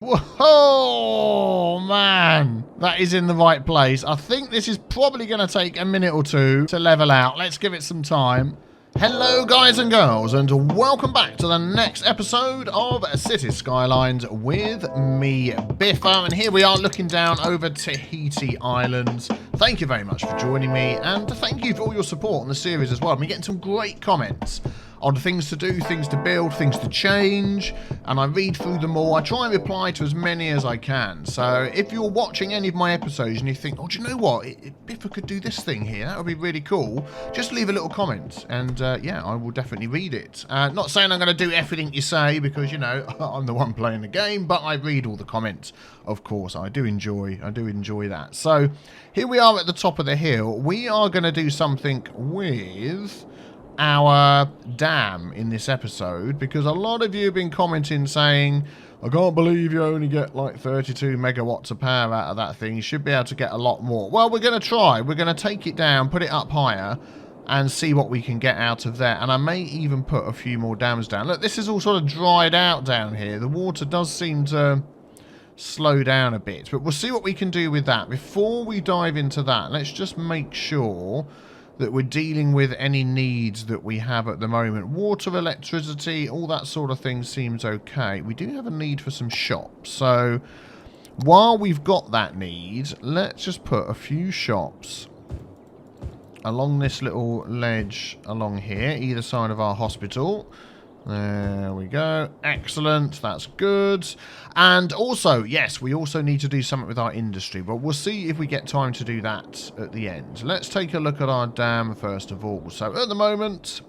Whoa, man. That is in the right place. I think this is probably going to take a minute or two to level out. Let's give it some time. Hello, guys and girls, and welcome back to the next episode of Cities Skylines with me, Biffa. And here we are looking down over Tahiti Islands. Thank you very much for joining me, and thank you for all your support on the series as well. I've been getting some great comments on things to do, things to build, things to change, and I read through them all. I try and reply to as many as I can. So if you're watching any of my episodes and you think, oh, do you know what, Biffa could do this thing here, that would be really cool, just leave a little comment, and yeah, I will definitely read it. Not saying I'm going to do everything you say, because, you know, I'm the one playing the game, but I read all the comments, of course. I do enjoy that. So here we are at the top of the hill. We are going to do something with our dam in this episode, because a lot of you have been commenting saying, I can't believe you only get like 32 megawatts of power out of that thing. You should be able to get a lot more. Well, we're going to try. We're going to take it down, put it up higher, and see what we can get out of there. And I may even put a few more dams down. Look, this is all sort of dried out down here. The water does seem to slow down a bit, but we'll see what we can do with that. Before we dive into that, let's just make sure that we're dealing with any needs that we have at the moment. Water, electricity, all that sort of thing seems okay. We do have a need for some shops. So while we've got that need, let's just put a few shops along this little ledge along here, either side of our hospital. There we go. Excellent. That's good. And also, yes, we also need to do something with our industry, but we'll see if we get time to do that at the end. Let's take a look at our dam first of all. So at the moment,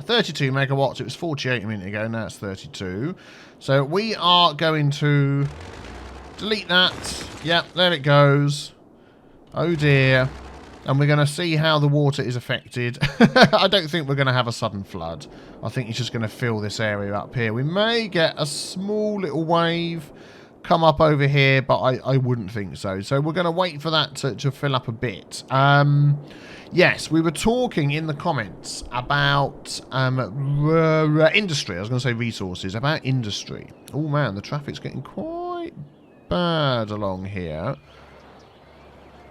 32 megawatts. It was 48 a minute ago. Now it's 32. So we are going to delete that. Yep, there it goes. Oh dear. And we're going to see how the water is affected. I don't think we're going to have a sudden flood. I think it's just going to fill this area up here. We may get a small little wave come up over here, but I wouldn't think so. So we're going to wait for that to fill up a bit. Yes, we were talking in the comments about industry. I was going to say resources. About industry. Oh, man, the traffic's getting quite bad along here.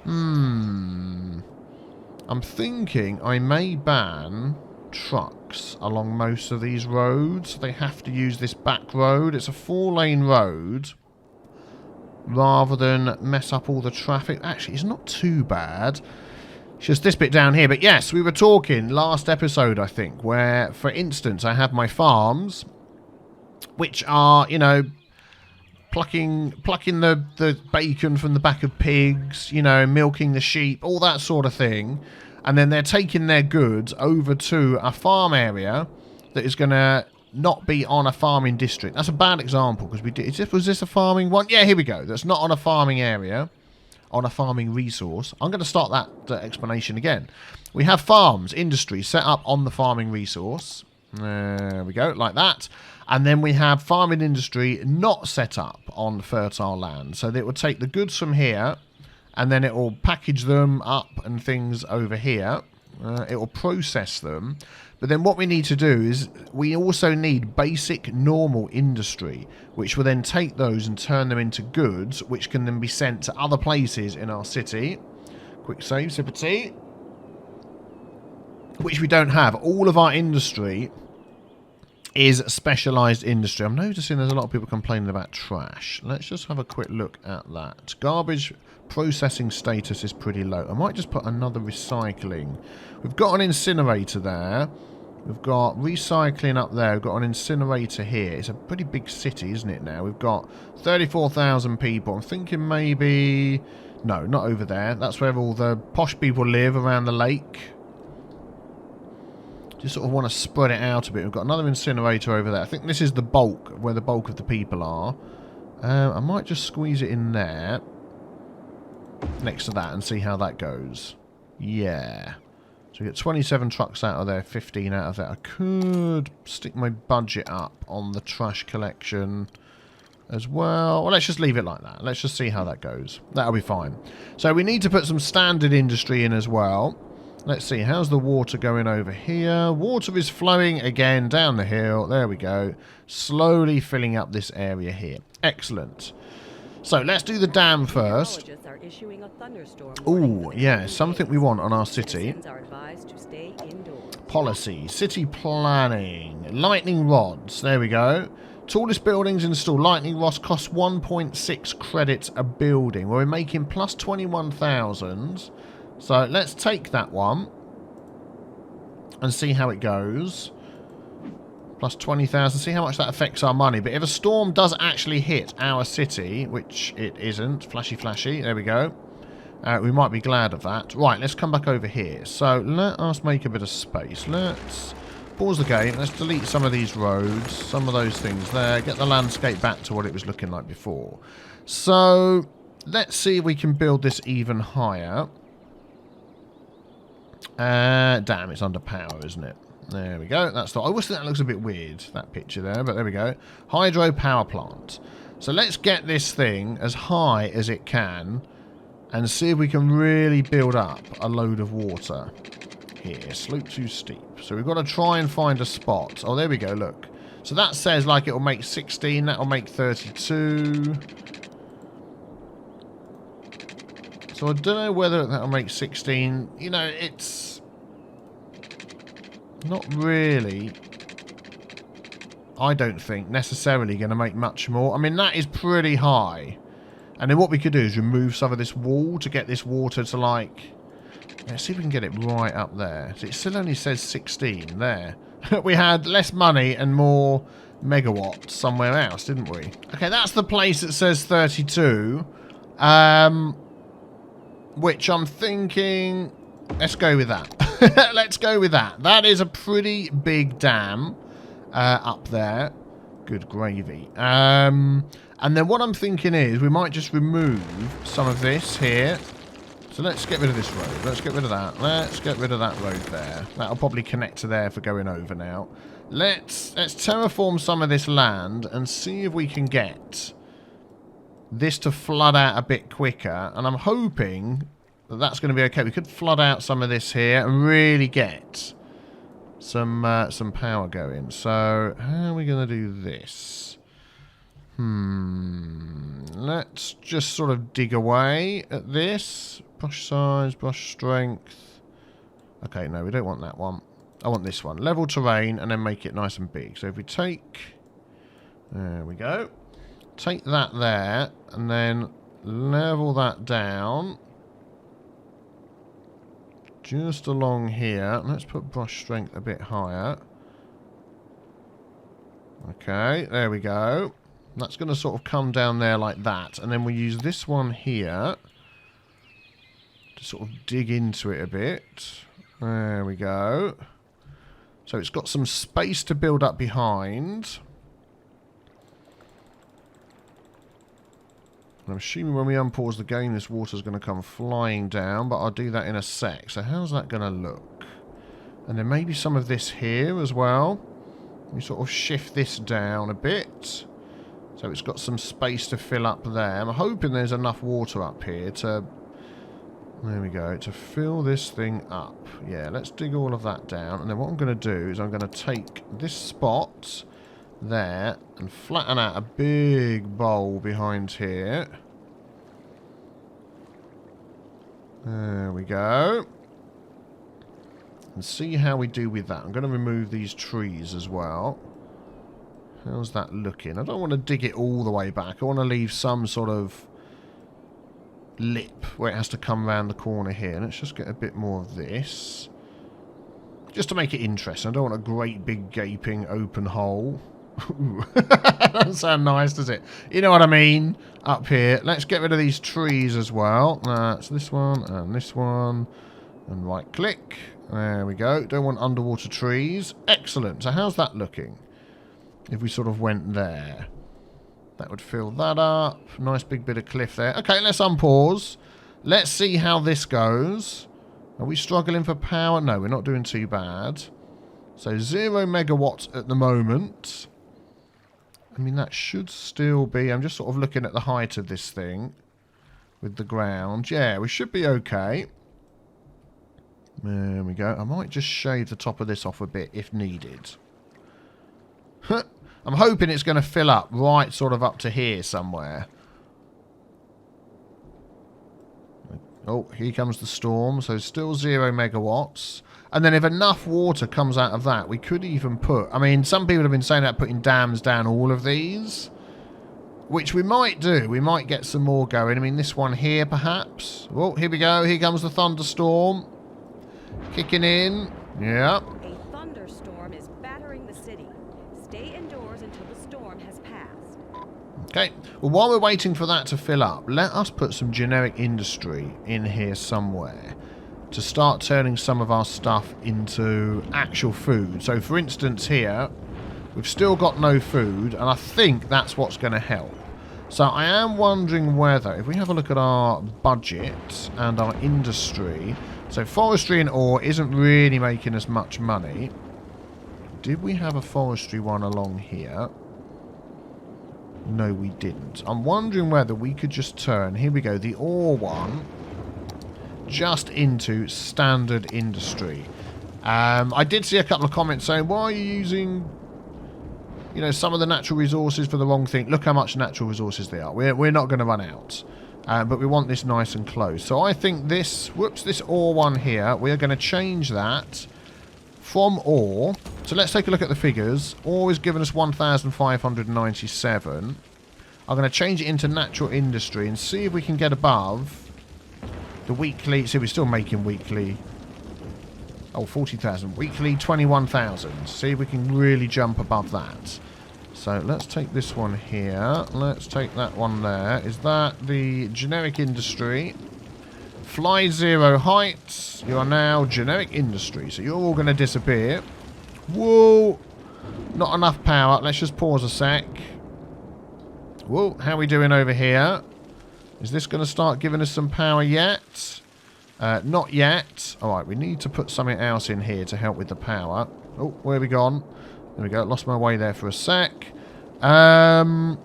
I'm thinking I may ban trucks along most of these roads. They have to use this back road. It's a 4-lane road, rather than mess up all the traffic. Actually, it's not too bad. It's just this bit down here. But yes, we were talking last episode, I think, where, for instance, I have my farms, which are, you know, plucking the bacon from the back of pigs, you know, milking the sheep, all that sort of thing. And then they're taking their goods over to a farm area that is going to not be on a farming district. That's a bad example, because we did. Was this a farming one? Yeah, here we go. That's not on a farming area, on a farming resource. I'm going to start that explanation again. We have farms, industry set up on the farming resource. There we go, like that. And then we have farming industry not set up on fertile land. So it will take the goods from here, and then it will package them up and things over here. It will process them. But then what we need to do is we also need basic normal industry, which will then take those and turn them into goods, which can then be sent to other places in our city. Quick save, sip of tea. Which we don't have. All of our industry is specialised industry. I'm noticing there's a lot of people complaining about trash. Let's just have a quick look at that. Garbage processing status is pretty low. I might just put another recycling. We've got an incinerator there. We've got recycling up there. We've got an incinerator here. It's a pretty big city, isn't it now? We've got 34,000 people. I'm thinking maybe... No, not over there. That's where all the posh people live, around the lake. Just sort of want to spread it out a bit. We've got another incinerator over there. I think this is the bulk, where the bulk of the people are. I might just squeeze it in there, next to that, and see how that goes. Yeah. So we get 27 trucks out of there, 15 out of there. I could stick my budget up on the trash collection as well. Well, let's just leave it like that. Let's just see how that goes. That'll be fine. So we need to put some standard industry in as well. Let's see, how's the water going over here? Water is flowing again down the hill. There we go. Slowly filling up this area here. Excellent. So let's do the dam first. Ooh, yeah, something we want on our city. Policy, city planning, lightning rods. There we go. Tallest buildings install lightning rods cost 1.6 credits a building. Well, we're making plus 21,000. So let's take that one and see how it goes. Plus 20,000. See how much that affects our money. But if a storm does actually hit our city, which it isn't, flashy, flashy. There we go. We might be glad of that. Right, let's come back over here. So let us make a bit of space. Let's pause the game. Let's delete some of these roads, some of those things there. Get the landscape back to what it was looking like before. So let's see if we can build this even higher. Damn, it's under power, isn't it? There we go. That's the. I always think that looks a bit weird, that picture there, but there we go. Hydropower Plant. So let's get this thing as high as it can and see if we can really build up a load of water. Here, slope too steep. So we've got to try and find a spot. Oh, there we go, look. So that says like it'll make 16, that'll make 32. So I don't know whether that'll make 16. You know, it's not really, I don't think, necessarily going to make much more. I mean, that is pretty high. And then what we could do is remove some of this wall to get this water to, like... Let's see if we can get it right up there. So it still only says 16 there. We had less money and more megawatts somewhere else, didn't we? Okay, that's the place that says 32. Which I'm thinking... Let's go with that. Let's go with that. That is a pretty big dam up there. Good gravy. And then what I'm thinking is we might just remove some of this here. So let's get rid of this road. Let's get rid of that. Let's get rid of that road there. That'll probably connect to there for going over now. Let's terraform some of this land and see if we can get this to flood out a bit quicker. And I'm hoping... that's going to be okay. We could flood out some of this here and really get some power going. So how are we going to do this? Let's just sort of dig away at this. Brush size, brush strength. Okay, no, we don't want that one. I want this one. Level terrain and then make it nice and big. So if we take... there we go. Take that there and then level that down. Just along here. Let's put brush strength a bit higher. Okay, there we go. That's going to sort of come down there like that. And then we use this one here to sort of dig into it a bit. There we go. So it's got some space to build up behind. I'm assuming when we unpause the game, this water's going to come flying down, but I'll do that in a sec. So how's that going to look? And then maybe some of this here as well. We sort of shift this down a bit. So it's got some space to fill up there. I'm hoping there's enough water up here to... there we go, to fill this thing up. Yeah, let's dig all of that down. And then what I'm going to do is I'm going to take this spot... there and flatten out a big bowl behind here. There we go. And see how we do with that. I'm going to remove these trees as well. How's that looking? I don't want to dig it all the way back. I want to leave some sort of lip where it has to come around the corner here. Let's just get a bit more of this. Just to make it interesting. I don't want a great big gaping open hole. That doesn't sound nice, does it? You know what I mean? Up here. Let's get rid of these trees as well. That's this one and this one. And right click. There we go. Don't want underwater trees. Excellent. So how's that looking? If we sort of went there. That would fill that up. Nice big bit of cliff there. Okay, let's unpause. Let's see how this goes. Are we struggling for power? No, we're not doing too bad. So 0 megawatts at the moment. I mean, that should still be... I'm just sort of looking at the height of this thing with the ground. Yeah, we should be okay. There we go. I might just shave the top of this off a bit if needed. I'm hoping it's going to fill up right sort of up to here somewhere. Oh, here comes the storm. So still 0 megawatts. And then if enough water comes out of that, we could even put... I mean, some people have been saying about putting dams down all of these. Which we might do. We might get some more going. I mean, this one here, perhaps. Oh, here we go. Here comes the thunderstorm. Kicking in. Yeah. A thunderstorm is battering the city. Stay indoors until the storm has passed. Okay. Well, while we're waiting for that to fill up, let us put some generic industry in here somewhere to start turning some of our stuff into actual food. So, for instance, here, we've still got no food, and I think that's what's going to help. So, I am wondering whether, if we have a look at our budget and our industry, so forestry and ore isn't really making us much money. Did we have a forestry one along here? No, we didn't. I'm wondering whether we could just turn, here we go, the ore one, just into standard industry. I did see a couple of comments saying, why are you using, you know, some of the natural resources for the wrong thing? Look how much natural resources they are. We're not going to run out. But we want this nice and close. So I think this, this ore one here, we are going to change that from ore. So let's take a look at the figures. Ore is giving us 1,597. I'm going to change it into natural industry and see if we can get above the weekly. See, we're still making weekly. Oh, 40,000. Weekly, 21,000. See if we can really jump above that. So let's take this one here. Let's take that one there. Is that the generic industry? Fly 0 heights. You are now generic industry. So you're all going to disappear. Whoa. Not enough power. Let's just pause a sec. Whoa. How are we doing over here? Is this going to start giving us some power yet? Not yet. Alright, we need to put something else in here to help with the power. Oh, where have we gone? There we go. Lost my way there for a sec. Can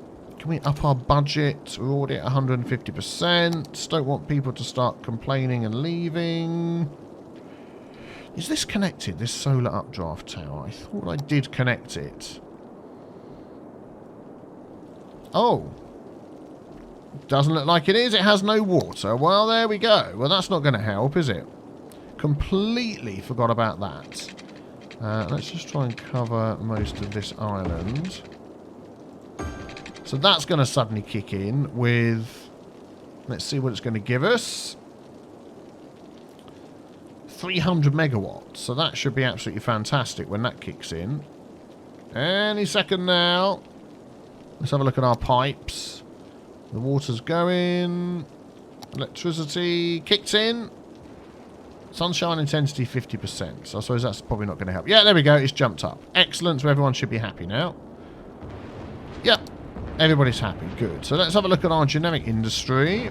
we up our budget? We're already at 150%. Don't want people to start complaining and leaving. Is this connected, this solar updraft tower? I thought I did connect it. Oh. Doesn't look like it is. It has no water. Well, there we go. Well, that's not going to help, is it? Completely forgot about that. Let's just try and cover most of this island. So that's going to suddenly kick in with... Let's see what it's going to give us. 300 megawatts. So that should be absolutely fantastic when that kicks in. Any second now. Let's have a look at our pipes. The water's going. Electricity kicked in. Sunshine intensity 50%. So I suppose that's probably not going to help. Yeah, there we go. It's jumped up. Excellent. So everyone should be happy now. Yep. Everybody's happy. Good. So let's have a look at our generic industry.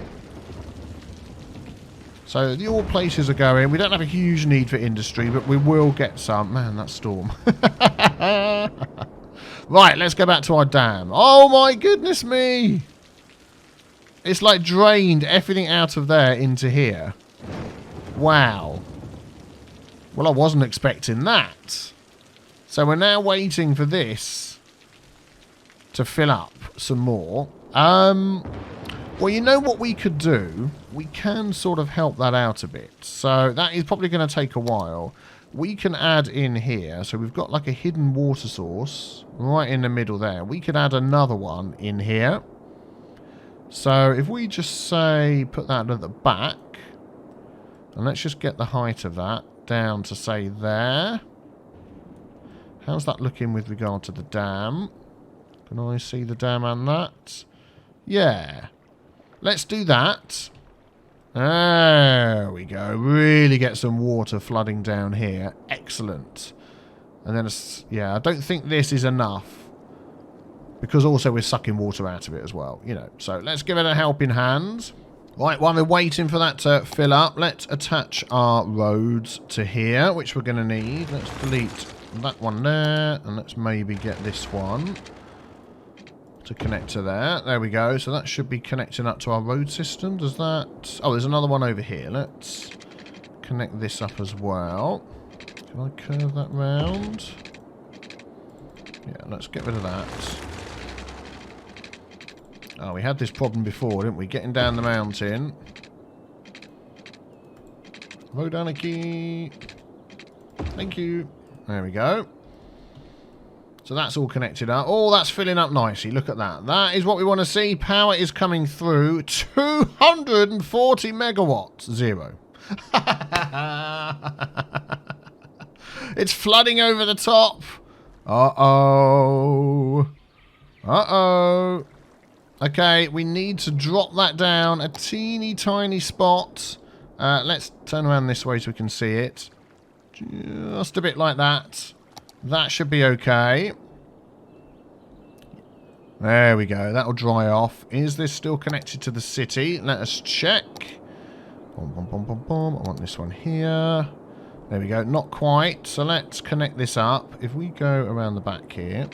So the all places are going. We don't have a huge need for industry, but we will get some. Man, that storm. Right, let's go back to our dam. Oh my goodness me. It's like drained everything out of there into here. Wow. Well, I wasn't expecting that. So we're now waiting for this to fill up some more. Well, you know what we could do? We can sort of help that out a bit. So that is probably going to take a while. We can add in here. So we've got like a hidden water source right in the middle there. We could add another one in here. So if we just say put that at the back. And let's just get the height of that down to say there. How's that looking with regard to the dam? Can I see the dam and that? Yeah. Let's do that. There we go. Really get some water flooding down here. Excellent. And then, yeah, I don't think this is enough. Because also we're sucking water out of it as well. You know, so let's give it a helping hand. Right, while we're waiting for that to fill up, let's attach our roads to here, which we're going to need. Let's delete that one there, and let's maybe get this one to connect to there. There we go. So that should be connecting up to our road system. Does that... Oh, there's another one over here. Let's connect this up as well. Can I curve that round? Yeah, let's get rid of that. Oh, we had this problem before, didn't we? Getting down the mountain. Rodaniki. Thank you. There we go. So that's all connected up. Oh, that's filling up nicely. Look at that. That is what we want to see. Power is coming through. 240 megawatts. 0. It's flooding over the top. Uh-oh. Uh-oh. Okay, we need to drop that down a teeny tiny spot. Let's turn around this way so we can see it. Just a bit like that. That should be okay. There we go. That'll dry off. Is this still connected to the city? Let us check. Boom, boom, boom, boom, boom. I want this one here. There we go. Not quite. So let's connect this up. If we go around the back here.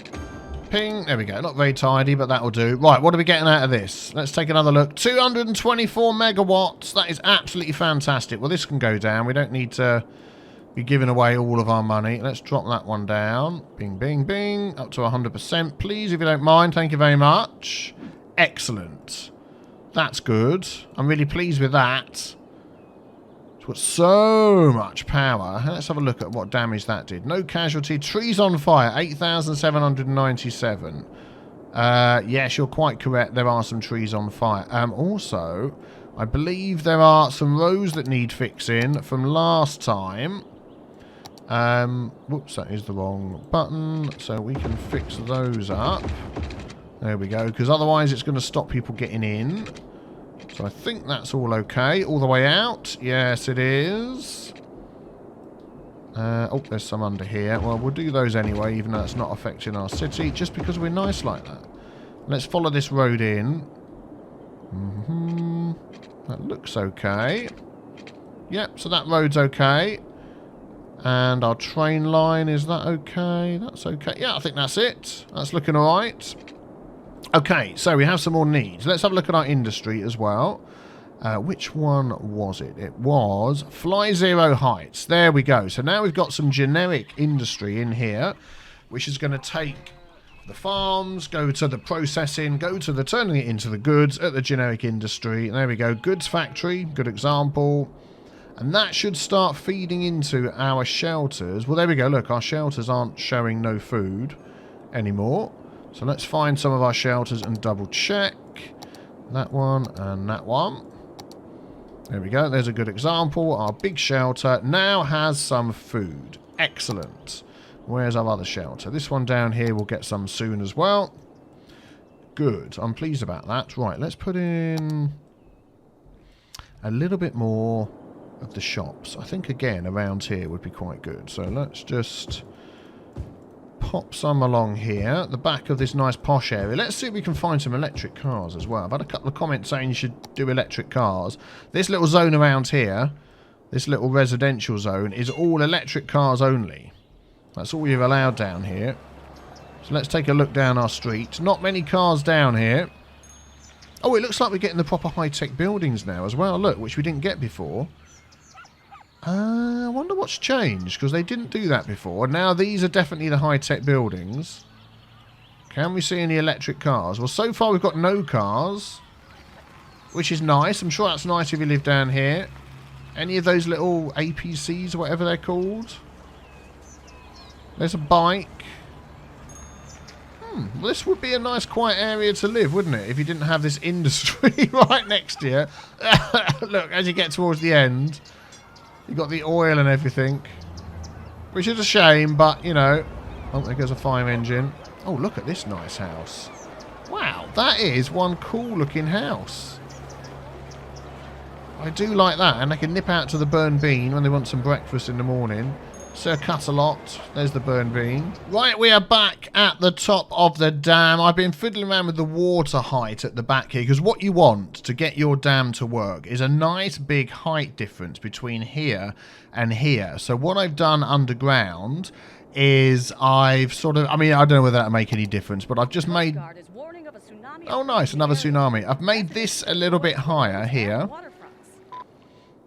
Ping. There we go. Not very tidy, but that'll do. Right, what are we getting out of this? Let's take another look. 224 megawatts. That is absolutely fantastic. Well, this can go down. We don't need to be giving away all of our money. Let's drop that one down. Bing, bing, bing. Up to 100%, please, if you don't mind. Thank you very much. Excellent. That's good. I'm really pleased with that. It's got so much power. Let's have a look at what damage that did. No casualty. Trees on fire. 8,797. Yes, you're quite correct. There are some trees on fire. Also, I believe there are some rows that need fixing from last time. Whoops, that is the wrong button. So we can fix those up. There we go. Because otherwise it's going to stop people getting in. So I think that's all okay. All the way out. Yes, it is. Oh, there's some under here. Well, we'll do those anyway, even though that's not affecting our city, just because we're nice like that. Let's follow this road in. That looks okay. Yep, so that road's okay. And our train line, is that okay? That's okay. Yeah, I think that's it. That's looking all right. Okay, so we have some more needs. Let's have a look at our industry as well. Which one was it? It was Fly Zero Heights. There we go. So now we've got some generic industry in here, which is going to take the farms, go to the processing, go to the turning it into the goods at the generic industry. There we go. Goods factory, good example. And that should start feeding into our shelters. Well, there we go. Look, our shelters aren't showing no food anymore. So let's find some of our shelters and double check. That one and that one. There we go. There's a good example. Our big shelter now has some food. Excellent. Where's our other shelter? This one down here will get some soon as well. Good. I'm pleased about that. Right, let's put in a little bit more of the shops. I think, again, around here would be quite good. So let's just pop some along here at the back of this nice posh area. Let's see if we can find some electric cars as well. I've had a couple of comments saying you should do electric cars. This little zone around here, this little residential zone, is all electric cars only. That's all we've allowed down here. So let's take a look down our street. Not many cars down here. Oh, it looks like we're getting the proper high-tech buildings now as well. Look, which we didn't get before. I wonder what's changed, because they didn't do that before. Now these are definitely the high-tech buildings. Can we see any electric cars? Well, so far we've got no cars, which is nice. I'm sure that's nice if you live down here. Any of those little APCs or whatever they're called? There's a bike. Well, this would be a nice quiet area to live, wouldn't it? If you didn't have this industry right next to you. Look, as you get towards the end, you've got the oil and everything. Which is a shame, but, you know. Oh, there goes a fire engine. Oh, look at this nice house. Wow, that is one cool-looking house. I do like that. And they can nip out to the Burn Bean when they want some breakfast in the morning. Sir Cut-a-Lot. There's the Burn Bean. Right, we are back at the top of the dam. I've been fiddling around with the water height at the back here, because what you want to get your dam to work is a nice big height difference between here and here. So what I've done underground is I've sort of, I mean, I don't know whether that'll make any difference, but I've just made... Oh, nice, another tsunami. I've made this a little bit higher here.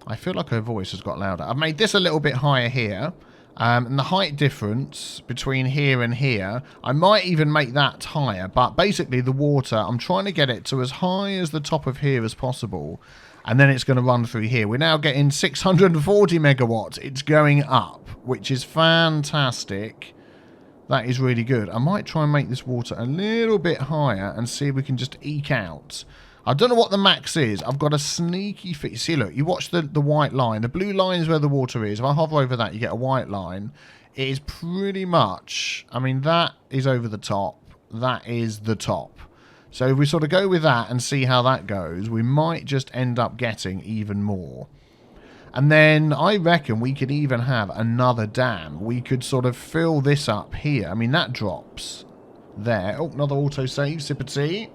I feel like her voice has got louder. I've made this a little bit higher here. And the height difference between here and here, I might even make that higher. But basically the water, I'm trying to get it to as high as the top of here as possible. And then it's going to run through here. We're now getting 640 megawatts. It's going up, which is fantastic. That is really good. I might try and make this water a little bit higher and see if we can just eke out. I don't know what the max is. I've got a sneaky fit. See, look, you watch the white line. The blue line is where the water is. If I hover over that, you get a white line. It is pretty much, I mean, that is over the top. That is the top. So if we sort of go with that and see how that goes, we might just end up getting even more. And then I reckon we could even have another dam. We could sort of fill this up here. I mean, that drops there. Oh, another autosave, sip of tea.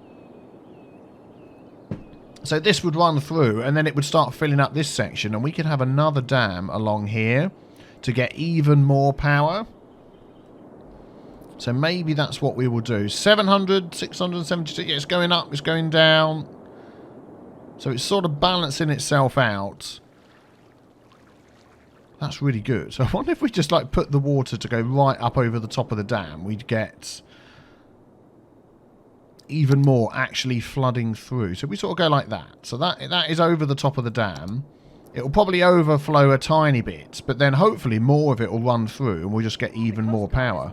So this would run through and then it would start filling up this section and we could have another dam along here to get even more power. So maybe that's what we will do. 700, 672, yeah, it's going up, it's going down. So it's sort of balancing itself out. That's really good. So I wonder if we just like put the water to go right up over the top of the dam, we'd get even more actually flooding through. So we sort of go like that. So that is over the top of the dam. It will probably overflow a tiny bit, but then hopefully more of it will run through and we'll just get even more power.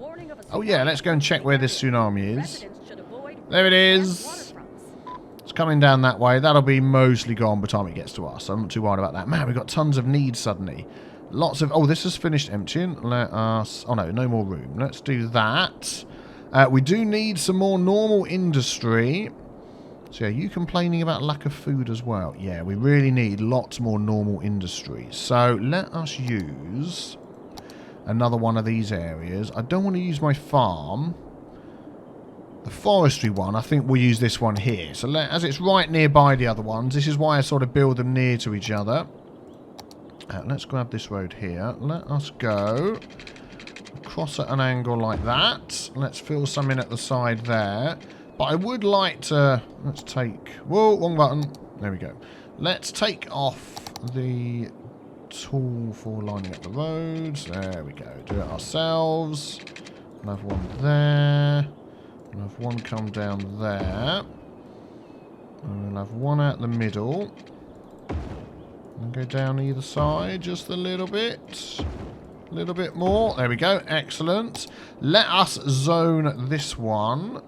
Oh yeah, let's go and check where this tsunami is. There it is. It's coming down that way. That'll be mostly gone by the time it gets to us. I'm not too worried about that. Man, we've got tons of needs suddenly. Lots of... Oh, this has finished emptying. Let us... Oh no, no more room. Let's do that. We do need some more normal industry. So, yeah, you complaining about lack of food as well? Yeah, we really need lots more normal industry. So, let us use another one of these areas. I don't want to use my farm. The forestry one, I think we'll use this one here. So, as it's right nearby the other ones, this is why I sort of build them near to each other. Let's grab this road here. Let us go across at an angle like that. Let's fill some in at the side there. But I would like to... Let's take... Whoa, wrong button. There we go. Let's take off the tool for lining up the roads. There we go. Do it ourselves. We'll have one there. We'll have one come down there. And we'll have one out the middle. And go down either side just a little bit. A little bit more. There we go. Excellent. Let us zone this one.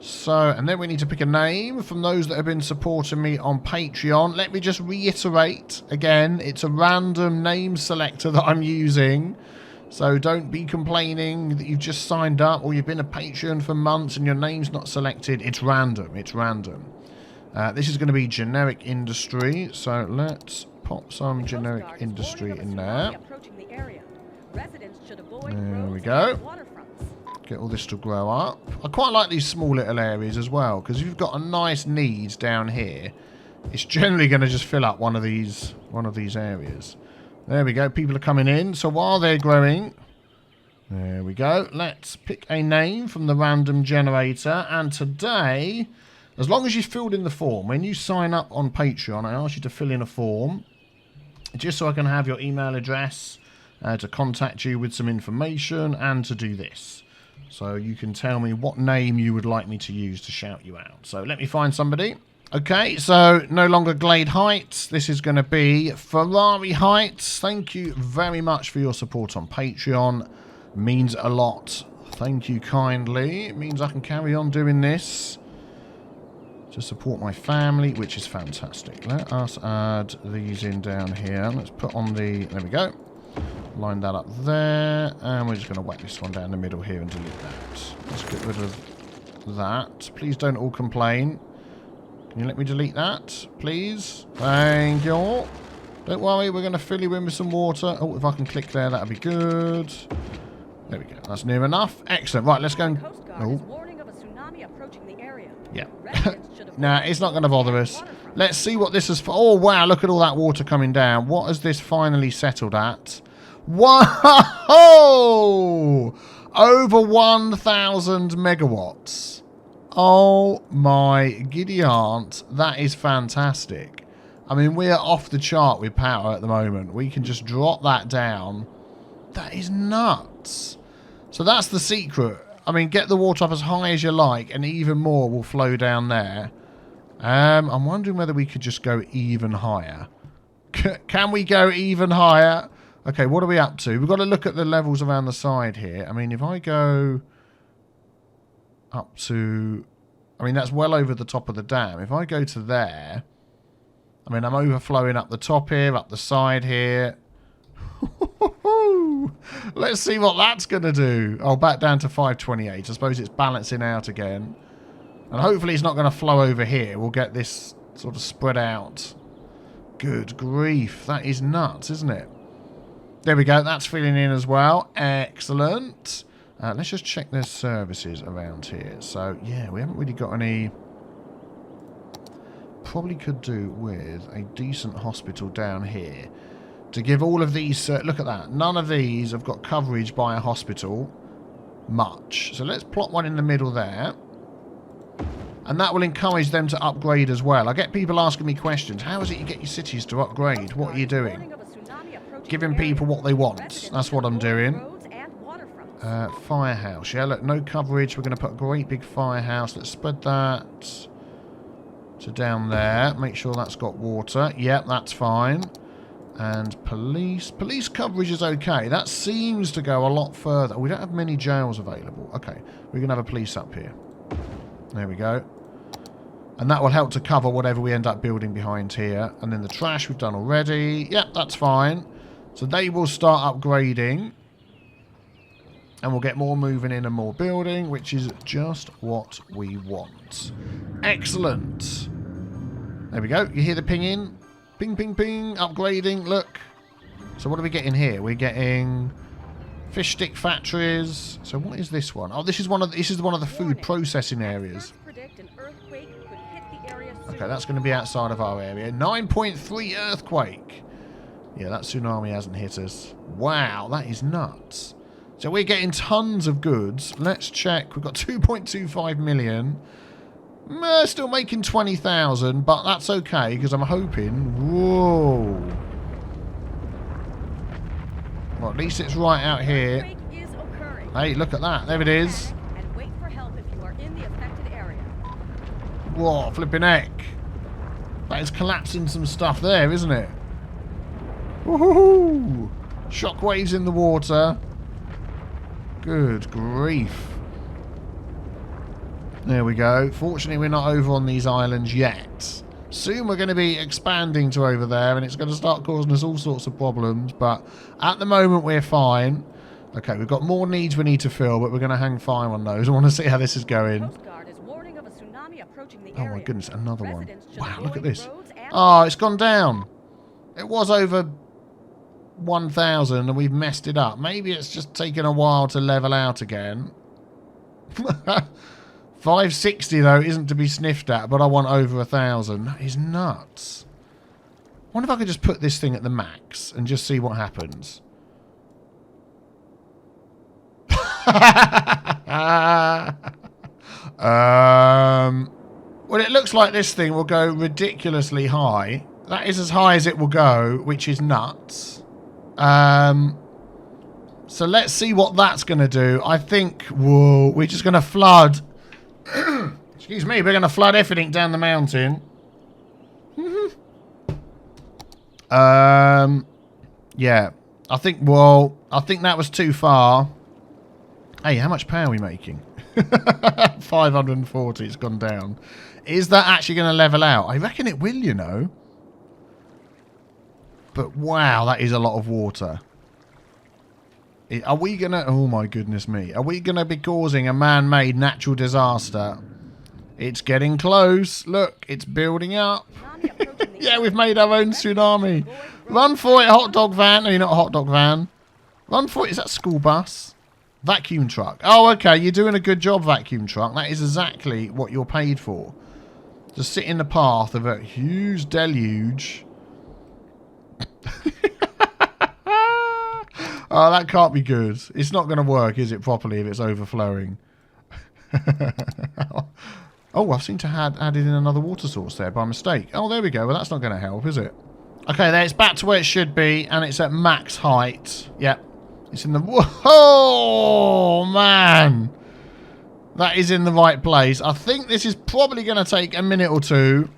So, and then we need to pick a name from those that have been supporting me on Patreon. Let me just reiterate again, it's a random name selector that I'm using. So don't be complaining that you've just signed up or you've been a Patreon for months and your name's not selected. It's random. It's random. This is going to be generic industry. So let's pop some generic industry in there. There we go. Get all this to grow up. I quite like these small little areas as well, because if you've got a nice need down here, it's generally going to just fill up one of these areas. There we go. People are coming in. So while they're growing, there we go. Let's pick a name from the random generator. And today, as long as you filled in the form, when you sign up on Patreon, I ask you to fill in a form, just so I can have your email address to contact you with some information and to do this. So you can tell me what name you would like me to use to shout you out. So let me find somebody. Okay, so no longer Glade Heights. This is going to be Ferrari Heights. Thank you very much for your support on Patreon. Means a lot. Thank you kindly. It means I can carry on doing this to support my family, which is fantastic. Let us add these in down here. Let's put on the... There we go. Line that up there, and we're just going to whack this one down the middle here and delete that. Let's get rid of that. Please don't all complain. Can you let me delete that, please? Thank you. Don't worry, we're going to fill you in with some water. Oh, if I can click there, that'd be good. There we go. That's near enough. Excellent. Right, let's go and... Oh. Yeah. Nah, it's not going to bother us. Let's see what this is for. Oh, wow, look at all that water coming down. What has this finally settled at? Whoa! Over 1,000 megawatts. Oh, my giddy aunt. That is fantastic. I mean, we're off the chart with power at the moment. We can just drop that down. That is nuts. So that's the secret. I mean, get the water up as high as you like, and even more will flow down there. I'm wondering whether we could just go even higher. Can we go even higher? Okay, what are we up to? We've got to look at the levels around the side here. I mean, if I go up to... I mean, that's well over the top of the dam. If I go to there... I mean, I'm overflowing up the top here, up the side here. Let's see what that's going to do. Oh, back down to 528. I suppose it's balancing out again. And hopefully it's not going to flow over here. We'll get this sort of spread out. Good grief. That is nuts, isn't it? There we go. That's filling in as well. Excellent. Let's just check their services around here. So, yeah, we haven't really got any... Probably could do with a decent hospital down here. To give all of these... look at that. None of these have got coverage by a hospital. Much. So let's plot one in the middle there. And that will encourage them to upgrade as well. I get people asking me questions. How is it you get your cities to upgrade? What are you doing? Giving people what they want. That's what I'm doing. Firehouse. Yeah, look, no coverage. We're going to put a great big firehouse. Let's spread that to down there. Make sure that's got water. Yep, that's fine. And police. Police coverage is okay. That seems to go a lot further. We don't have many jails available. Okay, we're going to have a police up here. There we go. And that will help to cover whatever we end up building behind here. And then the trash we've done already. Yep, that's fine. So they will start upgrading. And we'll get more moving in and more building, which is just what we want. Excellent. There we go. You hear the ping in? Ping, ping, ping. Upgrading. Look. So what are we getting here? We're getting fish stick factories. So what is this one? Oh, this is one of the food processing areas. Okay, that's going to be outside of our area. 9.3 earthquake. Yeah, that tsunami hasn't hit us. Wow, that is nuts. So we're getting tons of goods. Let's check. We've got 2.25 million. Still making 20,000, but that's okay because I'm hoping... Whoa. Well, at least it's right out here. Hey, look at that. There it is. Whoa, flipping heck. That is collapsing some stuff there, isn't it? Woohoo! Shockwaves in the water. Good grief. There we go. Fortunately, we're not over on these islands yet. Soon we're going to be expanding to over there, and it's going to start causing us all sorts of problems. But at the moment, we're fine. Okay, we've got more needs we need to fill, but we're going to hang fire on those. I want to see how this is going. Oh my goodness, another one. Wow, look at this. Oh, it's gone down. It was over 1,000 and we've messed it up. Maybe it's just taken a while to level out again. 560 though isn't to be sniffed at, but I want over 1,000. That is nuts. I wonder if I could just put this thing at the max and just see what happens. Well, it looks like this thing will go ridiculously high. That is as high as it will go, which is nuts. So let's see what that's going to do. I think, whoa, we're just going to flood. Excuse me, we're going to flood everything down the mountain. Yeah, I think that was too far. Hey, how much power are we making? 540, it's gone down. Is that actually going to level out? I reckon it will, you know. But wow, that is a lot of water. Are we going to... Oh my goodness me. Are we going to be causing a man-made natural disaster? It's getting close. Look, it's building up. Yeah, we've made our own tsunami. Run for it, hot dog van. No, you're not a hot dog van. Run for it. Is that school bus? Vacuum truck. Oh, okay. You're doing a good job, vacuum truck. That is exactly what you're paid for. To sit in the path of a huge deluge. Oh, that can't be good. It's not going to work, is it, properly if it's overflowing? Oh, I've seem to have added in another water source there by mistake. Oh, there we go. Well, that's not going to help, is it? Okay, there, it's back to where it should be, and it's at max height. Yep. It's in the... Whoa, man. That is in the right place. I think this is probably going to take a minute or two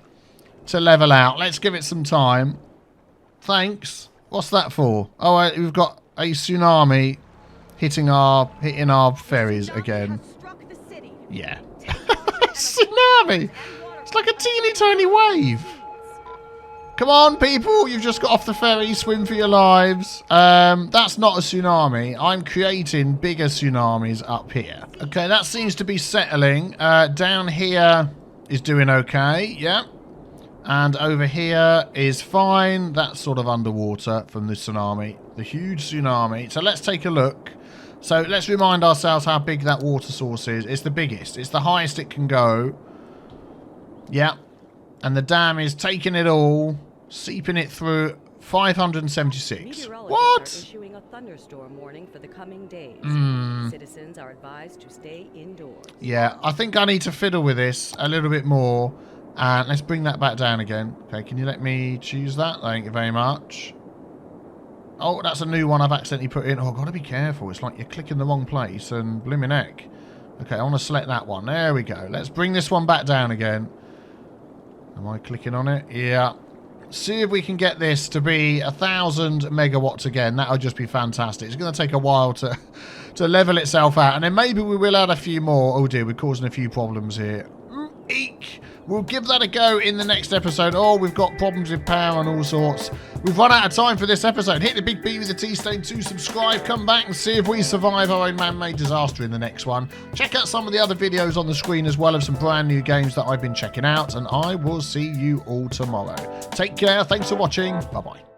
to level out. Let's give it some time. Thanks. What's that for? Oh, we've got a tsunami hitting our ferries again. Yeah. Tsunami! It's like a teeny tiny wave. Come on, people. You've just got off the ferry. Swim for your lives. That's not a tsunami. I'm creating bigger tsunamis up here. Okay, that seems to be settling. Down here is doing okay. Yeah. And over here is fine. That's sort of underwater from the tsunami. The huge tsunami. So let's take a look. So let's remind ourselves how big that water source is. It's the biggest. It's the highest it can go. Yeah. And the dam is taking it all, seeping it through 576. What? Are issuing a thunderstorm warning for the coming days. Citizens are advised to stay indoors. Yeah, I think I need to fiddle with this a little bit more. And let's bring that back down again. Okay, can you let me choose that? Thank you very much. Oh, that's a new one I've accidentally put in. Oh, I've got to be careful. It's like you're clicking the wrong place and blimmin' heck. Okay, I want to select that one. There we go. Let's bring this one back down again. Am I clicking on it? Yeah. See if we can get this to be 1,000 megawatts again. That'll just be fantastic. It's going to take a while to level itself out. And then maybe we will add a few more. Oh dear, we're causing a few problems here. Eek. We'll give that a go in the next episode. Oh, we've got problems with power and all sorts. We've run out of time for this episode. Hit the big B with the T, stay tuned, subscribe, come back and see if we survive our own man-made disaster in the next one. Check out some of the other videos on the screen as well of some brand new games that I've been checking out. And I will see you all tomorrow. Take care. Thanks for watching. Bye-bye.